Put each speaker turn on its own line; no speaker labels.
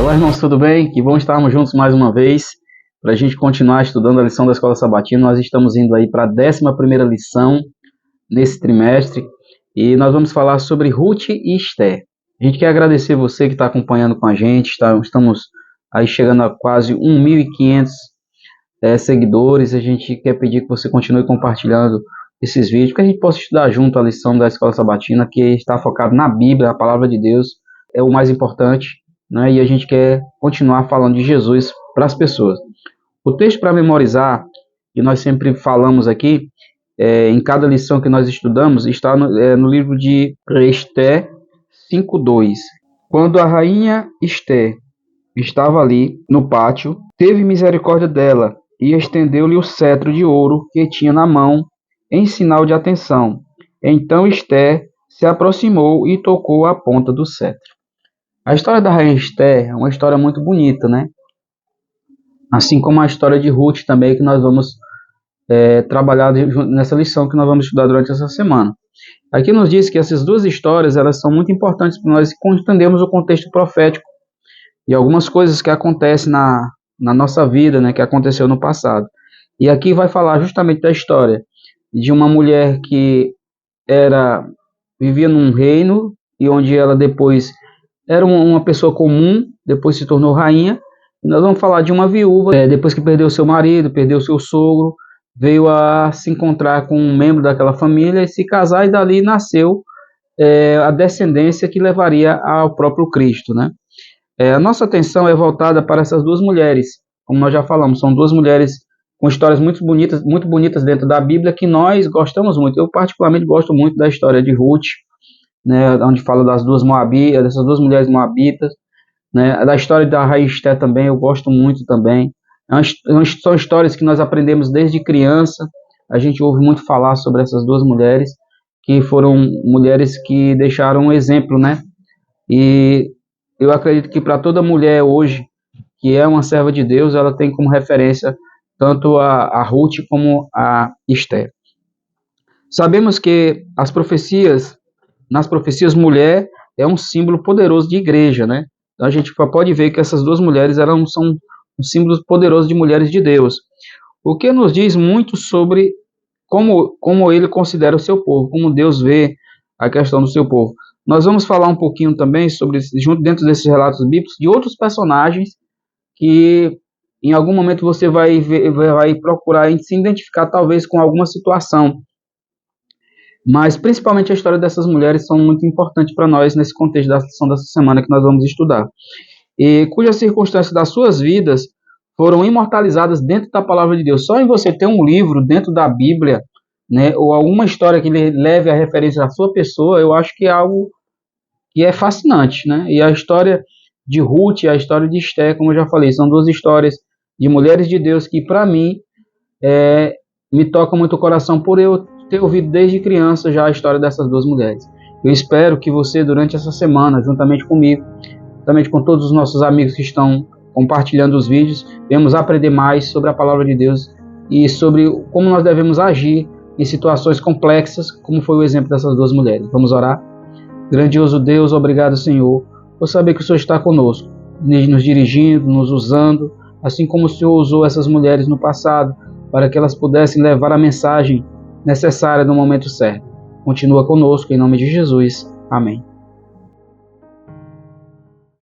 Olá, irmãos, tudo bem? Que bom estarmos juntos mais uma vez para a gente continuar estudando a lição da Escola Sabatina. Nós estamos indo aí para a 11ª lição nesse trimestre e nós vamos falar sobre Ruth e Esther. A gente quer agradecer você que está acompanhando com a gente, estamos aí chegando a quase 1.500 seguidores. A gente quer pedir que você continue compartilhando esses vídeos, que a gente possa estudar junto a lição da Escola Sabatina, que está focado na Bíblia, a Palavra de Deus, é o mais importante, né? E a gente quer continuar falando de Jesus para as pessoas. O texto para memorizar, que nós sempre falamos aqui, em cada lição que nós estudamos, está no livro de Esther 5:2. Quando a rainha Esther estava ali no pátio, teve misericórdia dela e estendeu-lhe o cetro de ouro que tinha na mão, em sinal de atenção. Então Esther se aproximou e tocou a ponta do cetro. A história da rainha Esther é uma história muito bonita, né? Assim como a história de Ruth também, que nós vamos trabalhar nessa lição que nós vamos estudar durante essa semana. Aqui nos diz que essas duas histórias elas são muito importantes para nós entendermos o contexto profético e algumas coisas que acontecem na nossa vida, né, que aconteceu no passado. E aqui vai falar justamente da história de uma mulher que vivia num reino e onde ela depois era uma pessoa comum, depois se tornou rainha. E nós vamos falar de uma viúva, depois que perdeu seu marido, perdeu seu sogro, veio a se encontrar com um membro daquela família e se casar, e dali nasceu a descendência que levaria ao próprio Cristo, né? A nossa atenção é voltada para essas duas mulheres, como nós já falamos, são duas mulheres com histórias muito bonitas dentro da Bíblia, que nós gostamos muito. Eu particularmente gosto muito da história de Ruth, né, onde fala das duas moabitas, dessas duas mulheres moabitas, né, da história da rainha Esther também, eu gosto muito também. São histórias que nós aprendemos desde criança, a gente ouve muito falar sobre essas duas mulheres, que foram mulheres que deixaram um exemplo, né? E eu acredito que para toda mulher hoje, que é uma serva de Deus, ela tem como referência tanto a Ruth como a Esther. Sabemos que nas profecias, mulher é um símbolo poderoso de igreja, né? Então a gente pode ver que essas duas mulheres são um símbolo poderoso de mulheres de Deus. O que nos diz muito sobre como ele considera o seu povo, como Deus vê a questão do seu povo. Nós vamos falar um pouquinho também dentro desses relatos bíblicos, de outros personagens que em algum momento você vai procurar se identificar talvez com alguma situação. Mas principalmente a história dessas mulheres são muito importantes para nós nesse contexto da lição dessa semana que nós vamos estudar. E cujas circunstâncias das suas vidas foram imortalizadas dentro da palavra de Deus. Só em você ter um livro dentro da Bíblia, né, ou alguma história que leve a referência à sua pessoa, eu acho que é algo que é fascinante, né? E a história de Ruth e a história de Esther, como eu já falei, são duas histórias de mulheres de Deus que, para mim, me tocam muito o coração por eu ter ouvido desde criança já a história dessas duas mulheres. Eu espero que você, durante essa semana, juntamente comigo, juntamente com todos os nossos amigos que estão compartilhando os vídeos, venhamos aprender mais sobre a palavra de Deus e sobre como nós devemos agir em situações complexas, como foi o exemplo dessas duas mulheres. Vamos orar? Grandioso Deus, obrigado, Senhor, por saber que o Senhor está conosco, nos dirigindo, nos usando, assim como o Senhor usou essas mulheres no passado, para que elas pudessem levar a mensagem necessária no momento certo. Continua conosco, em nome de Jesus. Amém.